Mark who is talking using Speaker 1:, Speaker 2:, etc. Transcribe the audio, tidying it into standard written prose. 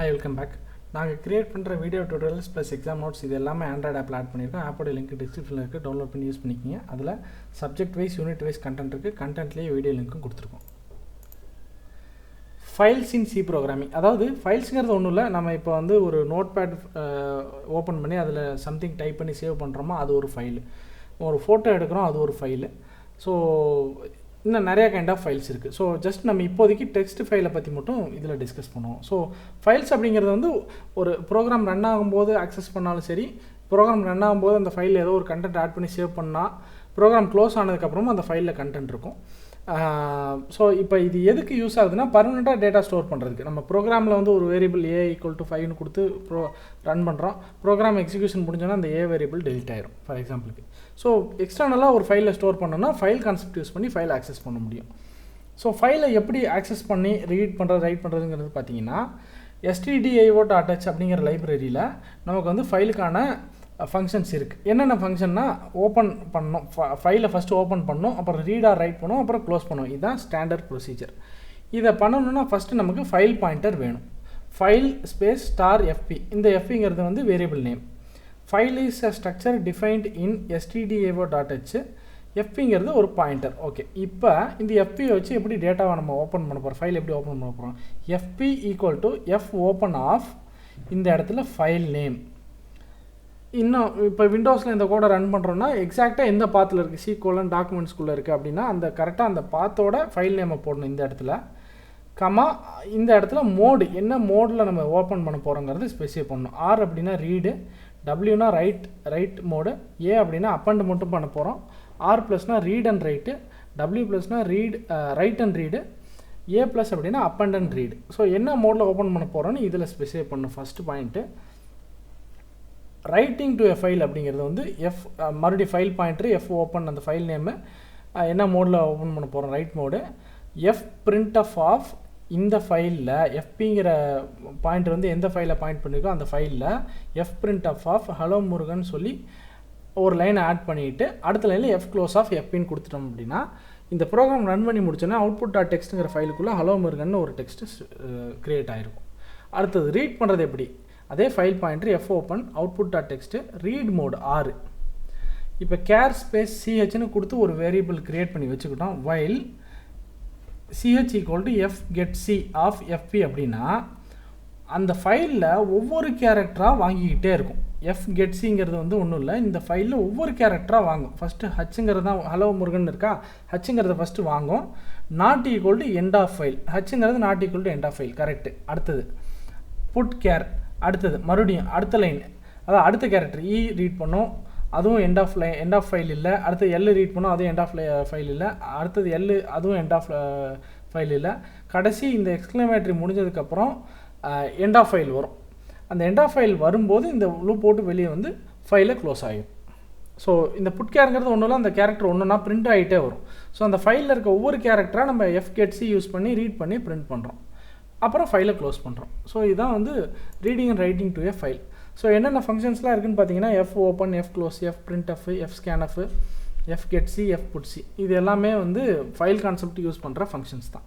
Speaker 1: Hi, welcome back. நாங்கள் create பண்ணுற video tutorials plus exam notes இது எல்லாமே ஆண்ட்ராய்டு ஆப்பில் ஆட் பண்ணியிருக்கோம். ஆப்போட லிங்க் டிஸ்கிரிப்ஷனில் இருக்குது, டவுன்லோட் பண்ணி யூஸ் பண்ணிக்கிங்க. அதில் subject wise unit wise content இருக்குது, கண்டென்ட்லேயே வீடியோ லிங்க்கும் கொடுத்துருக்கோம். ஃபைல்ஸ் இன் சி ப்ரோக்ராமிங், அதாவது ஃபைல்ஸுங்கிறது ஒன்றும் இல்லை, நம்ம இப்போ வந்து ஒரு நோட் பேட் ஓப்பன் பண்ணி அதில் சம்திங் டைப் பண்ணி சேவ் பண்ணுறோமோ அது ஒரு ஃபைலு, ஒரு ஃபோட்டோ எடுக்கிறோம் அது ஒரு ஃபைலு. ஸோ இன்னும் நிறையா கைண்ட் ஆஃப் ஃபைல்ஸ் இருக்குது. ஸோ ஜஸ்ட் நம்ம இப்போதைக்கு டெக்ஸ்ட் ஃபைலை பற்றி மட்டும் இதில் டிஸ்கஸ் பண்ணுவோம். ஸோ ஃபைல்ஸ் அப்படிங்கிறது வந்து ஒரு ப்ரோக்ராம் ரன் ஆகும்போது ஆக்சஸ் பண்ணாலும் சரி, ப்ரோக்ராம் ரன் ஆகும்போது அந்த ஃபைலில் ஏதோ ஒரு கண்டென்ட் ஆட் பண்ணி சேவ் பண்ணால் ப்ரோக்ராம் க்ளோஸ் ஆனதுக்கப்புறமா அந்த ஃபைலில் கண்டென்ட் இருக்கும். ஸோ இப்போ இது எதுக்கு யூஸ் ஆகுதுன்னா, பர்மனெண்ட்டாக டேட்டா ஸ்டோர் பண்ணுறதுக்கு. நம்ம ப்ரோக்ராமில் வந்து ஒரு வேரியபிள் a = 5ன்னு கொடுத்து ரன் பண்ணுறோம். ப்ரோக்ராம் எக்ஸிக்யூஷன் முடிஞ்சோன்னா அந்த a வேரியபிள் டெலிட் ஆயிரும் ஃபார் எக்ஸாம்பிளுக்கு. ஸோ எக்ஸ்டர்னலாக ஒரு ஃபைலில் ஸ்டோர் பண்ணோன்னா ஃபைல் கான்செப்ட் யூஸ் பண்ணி ஃபைல் ஆக்சஸ் பண்ண முடியும். ஸோ ஃபைலை எப்படி ஆக்சஸ் பண்ணி ரீட் பண்ணுறது ரைட் பண்ணுறதுங்கிறது பார்த்தீங்கன்னா, stdio.h அப்படிங்கிற லைப்ரரியில் நமக்கு வந்து ஃபைலுக்கான ஃபங்க்ஷன்ஸ் இருக்குது. என்னென்ன ஃபங்க்ஷன்னா, ஓப்பன் பண்ணணும், ஃபைலை ஃபஸ்ட்டு ஓப்பன் பண்ணணும், அப்புறம் ரீட் ஆர் ரைட் பண்ணணும், அப்புறம் க்ளோஸ் பண்ணணும். இதுதான் ஸ்டாண்டர்ட் ப்ரொசீஜர். இதை பண்ணணுன்னா ஃபஸ்ட்டு நமக்கு ஃபைல் பாயிண்டர் வேணும். ஃபைல் ஸ்பேஸ் $fp, இந்த fங்கிறது வந்து variable name. File is a structure defined in stdio.h. fங்கிறது ஒரு பாயிண்டர். ஓகே, இப்போ இந்த fp வச்சு எப்படி டேட்டாவை நம்ம ஓப்பன் பண்ண போகிறோம், ஃபைல் எப்படி ஓப்பன் பண்ண போகிறோம். fp = fopen ஆஃப் இந்த இடத்துல ஃபைல் நேம். இன்னும் இப்போ விண்டோஸில் இந்த கோடை ரன் பண்ணுறோன்னா எக்ஸாக்டாக எந்த பாத்தில் இருக்குது, C:, டாக்குமெண்ட்ஸ்குள்ளே இருக்குது அப்படின்னா அந்த கரெக்டாக அந்த பாத்தோட ஃபைல் நேமை போடணும் இந்த இடத்துல. கமா இந்த இடத்துல மோடு, என்ன மோடில் நம்ம ஓப்பன் பண்ண போகிறோங்கிறது ஸ்பெசிஃபை பண்ணணும். R அப்படின்னா ரீடு, Wனா ரைட் மோடு, A அப்படின்னா அப்பண்ட் மட்டும் பண்ண போகிறோம், R+னா ரீட் அண்ட் ரைட்டு, W+னா ரைட் அண்ட் ரீடு, A+ அப்படின்னா அப்பண்ட் அண்ட் ரீடு. ஸோ என்ன மோடில் ஓப்பன் பண்ண போகிறோன்னு இதில் ஸ்பெசிஃபை பண்ணணும். First point writing to a file அப்படிங்கிறது வந்து மறுபடியும் ஃபைல் பாயிண்ட்ரு fopen அந்த ஃபைல் நேமு என்ன மோடில் ஓப்பன் பண்ண போகிறோம், ரைட் மோடு. fprintf ஆஃப் இந்த ஃபைலில் fpங்கிற பாயிண்ட் வந்து எந்த ஃபைலை பாயிண்ட் பண்ணியிருக்கோ அந்த ஃபைலில் fprintf ஆஃப் ஹலோ முருகன் சொல்லி ஒரு லைனை ஆட் பண்ணிவிட்டு அடுத்த லைனில் fclose ஆஃப் fpன்னு கொடுத்துட்டோம் அப்படின்னா இந்த ப்ரோக்ராம் ரன் பண்ணி முடிச்சோன்னா output.txtங்கிற ஃபைலுக்குள்ளே ஹலோ முருகன் ஒரு டெக்ஸ்ட்டு க்ரியேட் ஆகிருக்கும். அடுத்தது ரீட் பண்ணுறது எப்படி, அதே file pointer fopen output.txt read mode R. இப்போ கேர் ஸ்பேஸ் chன்னு கொடுத்து ஒரு வேரியபிள் கிரியேட் பண்ணி வச்சுக்கிட்டோம். while ch = fgetc of fp அப்படின்னா அந்த ஃபைலில் ஒவ்வொரு கேரக்டராக வாங்கிக்கிட்டே இருக்கும். fgetcங்கிறது வந்து ஒன்றும் இல்லை, இந்த ஃபைலில் ஒவ்வொரு கேரக்டராக வாங்கும். ஃபஸ்ட்டு ஹச்சுங்கிறது தான் ஹலோ முருகன் இருக்கா, ஹச்சுங்கிறத ஃபஸ்ட்டு வாங்கும். Not equal to end of file, ஹச்சுங்கிறது not equal to end of file, correct. அடுத்தது புட் கேர், அடுத்தது மறுபடியும் அடுத்த லைன், அதாவது அடுத்த கேரக்டர் ரீட் பண்ணோம், அதுவும் எண்ட் ஆஃப் ஃபைல் இல்லை. அடுத்து ரீட் பண்ணோம், அதுவும் எண்ட் ஆஃப் ஃபைல் இல்லை. அடுத்தது அதுவும் எண்ட் ஆஃப் ஃபைல் இல்லை. கடைசி இந்த எக்ஸ்க்ளமேட்டரி முடிஞ்சதுக்கப்புறம் எண்ட் ஆஃப் ஃபைல் வரும். அந்த எண்ட் ஆஃப் ஃபைல் வரும்போது இந்த லூப் போட்டு வெளியே வந்து ஃபைலை க்ளோஸ் ஆகிடும். ஸோ இந்த புட் கேருங்கிறது ஒன்றும் இல்லை, அந்த கேரக்டர் ஒன்றுனா பிரிண்ட் ஆகிட்டே வரும். ஸோ அந்த ஃபைலில் இருக்க ஒவ்வொரு கேரக்டராக நம்ம fgetc யூஸ் பண்ணி ரீட் பண்ணி பிரிண்ட் பண்ணுறோம், அப்புறம் ஃபைலை க்ளோஸ் பண்ணுறோம். ஸோ இதுதான் வந்து reading and writing to a file. So என்னென்ன ஃபங்க்ஷன்ஸ்லாம் இருக்குதுன்னு பார்த்தீங்கன்னா, fopen, fclose, fprintf, fscanf, fgetc, fputs, இது எல்லாமே வந்து ஃபைல் கான்செப்ட் யூஸ் பண்ணுற ஃபங்க்ஷன்ஸ் தான்.